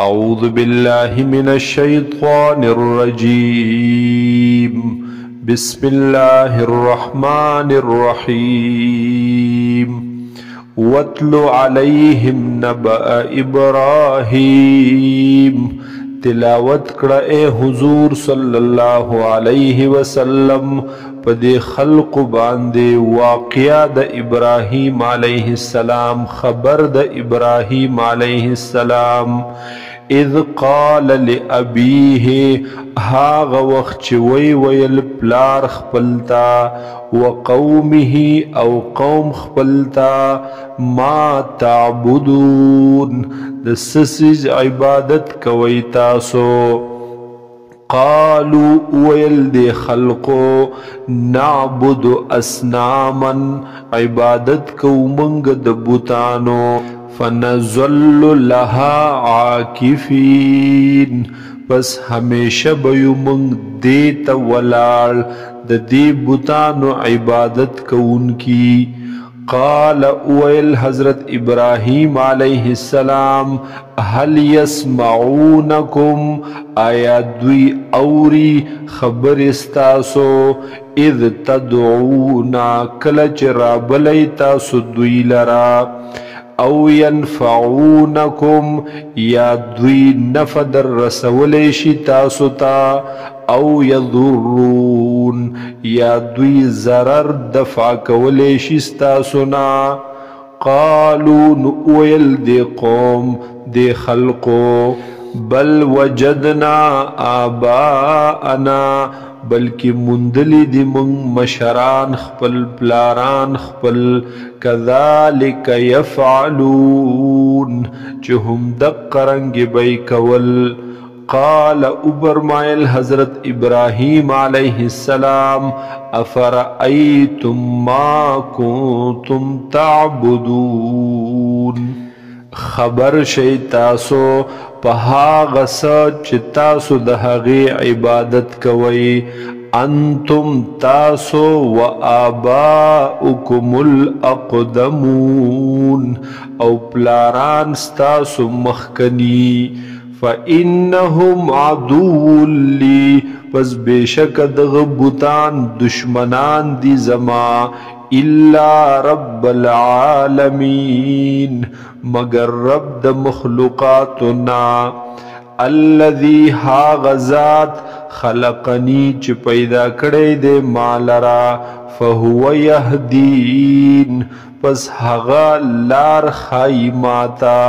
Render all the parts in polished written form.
أعوذ بالله من الشيطان الرجيم. بسم الله الرحمن الرحيم. واتل عليهم نبأ إبراهيم. تلاوت کړه اے حضور صلی الله علیه وسلم پدې خلق باندې واقعا د ابراهیم علیه السلام، خبر د ابراهیم علیه السلام. اذ قال لأبيه، هاغ وخت چې ویل پلار خپلتا، وقومه او قوم خپلتا، ما تعبدون د سسیز عبادت کوي تاسو. قالوا ویل دی خلقو، نعبد اسناما عبادت کو منگ د بوتانو، فنظل لها عاکفین پس ہمیشہ بیو منگ دیتا ولال د دی بوتانو عبادت کون کی. قال اویل حضرت ابراہیم علیہ السلام، هل يسمعونکم، آیا دوی اوری خبر استاسو، اذ تدعونا کلچ رابلی تاسو دوی لرا، او ینفعونکم یا دوی نفدر رسولیشی تاسو تا، او یضرون یا دوی ضرر دفع کولیشی ستاسونا. قالوا نؤویل دی قوم دی خلقو، بل وجدنا آباءنا، بلکہ مندلی دی منگ مشران خپل پلاران خپل، کذالک یفعلون چہم دق رنگ بی کول. قال ابرمائل حضرت ابراہیم علیہ السلام، افرأیتم ما کنتم تعبدون، خبر شئی تاسو پہا غصد چی تاسو دہغی عبادت کوئی، انتم تاسو و آباؤکم الاقدمون او پلاران ستاسو مخکنی. فإنهم عدو لی، پس بیشک دغ بوتان دشمنان دی زما، الا رب العالمین مگر رب د مخلوقاتنا، الذی ها غزات خلقنی چی پیدا کڑی دے مالرا، فهو یهدین پس هغا لار خائی ماتا،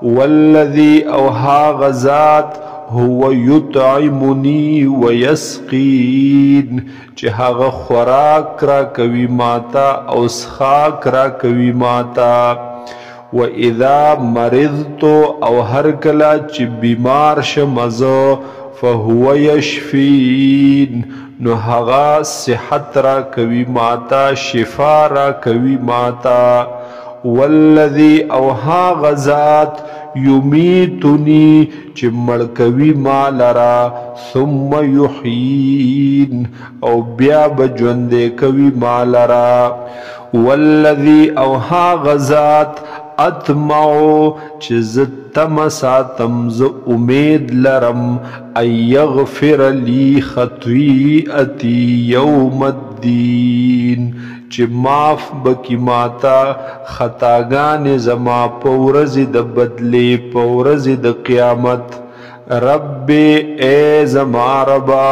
والذی اوہا غزات هو یطعمنی ویسقین چی هغا خوراک را کوي ماتا او سخاک را کوي ماتا. وَإِذَا مَرِضْتُ او هر کلا چی بیمار شمزو، فَهُوَ يَشْفِين نو هغا صحت را کوي ماتا، شفا را کوي ماتا. والذی اوہا غزات یمیتنی چی مڑکوی مالرا، ثم یحیین او بیا بجوندے کوی مالرا. والذی اوہا غزات اتمعو چی زتم ساتم ز امید لرم، ان یغفر لی خطویئتی یوم الدین چی معاف بکی ماتا خطاگان زما پورز د بدلی پورز د قیامت. رب اے زما ربا،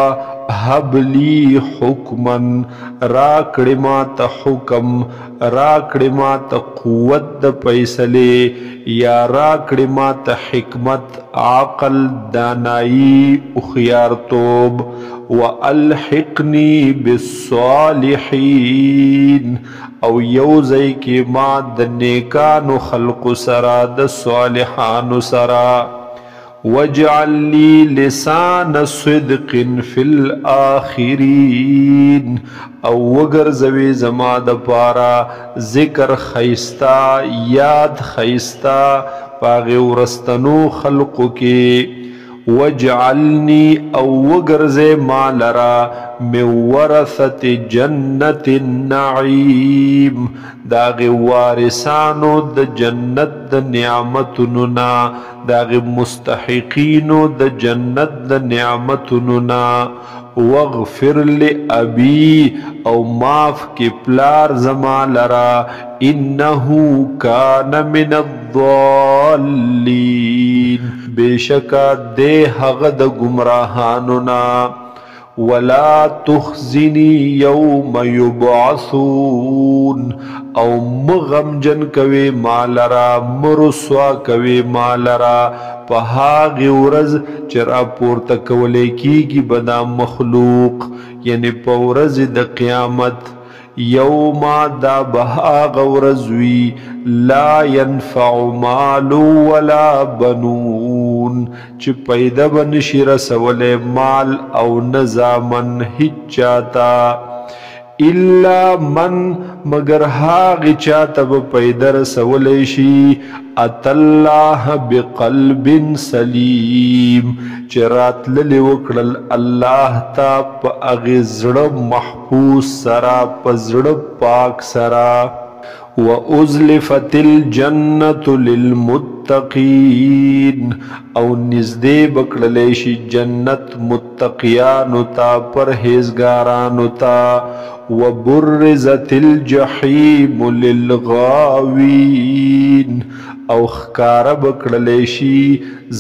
حب لی حکمن راکڑی ماتا حکم، راکڑی ماتا قوت د پیسلے، یا راکڑی ماتا حکمت عقل دانائی اخیارتوب. وَأَلْحِقْنِي بِالصَّالِحِينَ او یوزئی کی ما د نیکانو خلق سرا د صالحانو سرا. وَاجْعَلْ لِي لِسَانَ صِدْقٍ فِي الْآخِرِينَ او وگرزوی زما د پارا ذکر خیستا، یاد خیستا پاغی ورستنو خلقو کی. وجعلنی او وگرزے مالرا من ورثت جنت النعیم داغ وارثانو د جنت د نعمتننا داغ مستحقینو د جنت د نعمتننا واغفر لأبی او معاف کی پلار زما لرا انہو کان من الضالین بیشکا دے حغد گمراہاننا ولا تخزنی یوم یبعثون او مغم جن کوي مالرا مرسوا کوي مالرا پهاغ ورز چرا پورته کولې کیږي بدا مخلوق یعنی پورز د قیامت یوم دا بهاغ ورزوی لا ينفع مال ولا بنون چی پیدا بنشی رسول مال او نزامن هچاتا الا من مگر هاغ چاہتا پیدا رسول شی ات اللہ بقلب سلیم چرات للی وکڑل اللہ تا پا اغزر محفوظ سرا پا زر پاک سرا وَأُزْلِفَتِ الْجَنَّةُ لِلْمُتَّقِينَ او نزدے بکڑلیشی جنت متقیانو تا پرہیزگارانو تا وَبُرِّزَتِ الْجَحِيمُ لِلْغَاوِينَ او خکار بکڑلیشی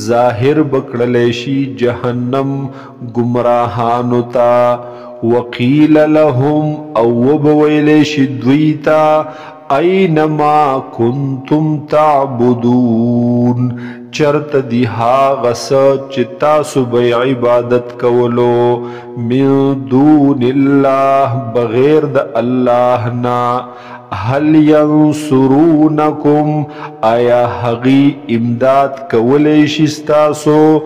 ظاہر بکڑلیشی جہنم گمراہانو تا وقیل لهم او وبویلیشی دویتا اینما کنتم تعبدون چرت دی هاغس چتا سبی عبادت کولو من دون اللہ بغیر دا اللہ نا هل ینصرونکم آیا حقی امداد کولیشستاسو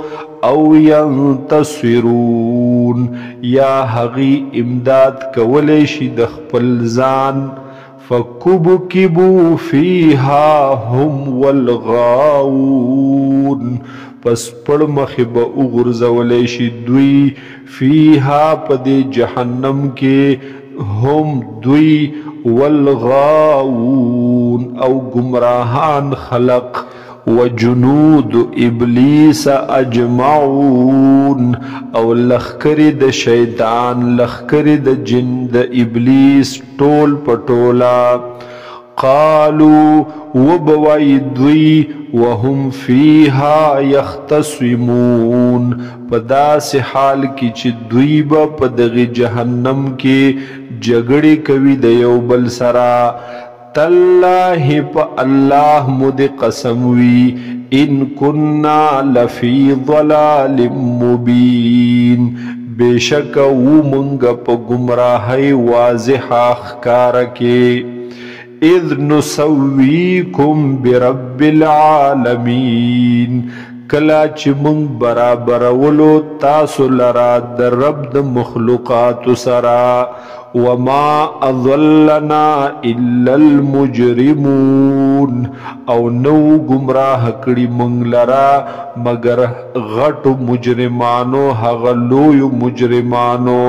او ینتصرون یا حقی امداد کولیشی دخپل زان فَكُبْكِبُوا فِيهَا هُمْ وَالْغَاوُونَ پس پڑ مخب اغرزولیشی دوی فیہا پدی جہنم کے ہم دوی والغاوون او گمراہان خلق وجنود ابلیس اجمعون او لخکری د شیطان لخکری د جن د ابلیس ټول پټولا قالوا وبوای دوی وهم فیها یختصمون پداس حال کی چې دوی به په دغه جهنم کې جګړې کوي د یو بل سره تاللہ پا اللہ مد قسموی ان کننا لفی ضلال مبین بے شک وہ منگا پا گمراہی واضح اخکارکے اذ نسویکم برب العالمین کلا چی منگ برابر ولو تاسو لرا در رب د مخلوقات سرا وما اضلنا الا المجرمون او نو گمراہ کڑی منگ لرا مگر غٹ مجرمانو حغلو مجرمانو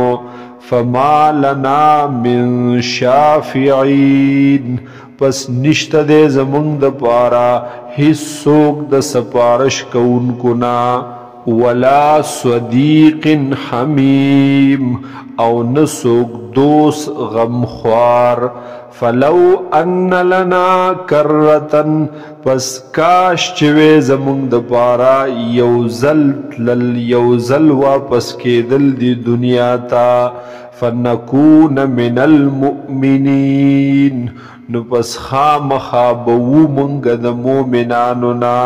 فما لنا من شافعین پس نشت دے زمونگ دا پارا حصوک دا سپارش کون کنا ولا صدیق حمیم او نسوک دوس غمخوار فلو ان لنا کرتن پس کاش چوے زمونگ دا پارا یوزل واپس کے دل دی دنیا تا فنکون من المؤمنین نو پس خام خوابو منگ دا مومنانونا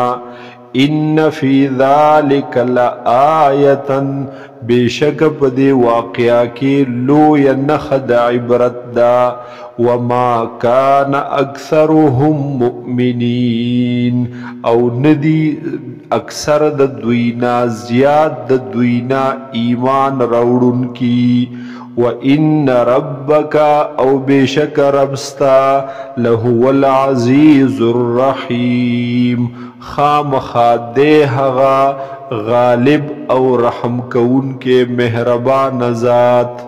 ان فی ذالک لآیتا بے شک پدے واقعہ کی لو یا نخد عبرت دا وما كان اکثرهم مؤمنین او ندی اکثر د دوینا زیاد د دوینا ایمان راوڑن کی وَإِنَّ رَبَّكَ او بیشک ربستا لَهُوَ الْعَزِيزُ الرَّحِيمُ خام خادے غالب او رحم کون کے مہربان ذات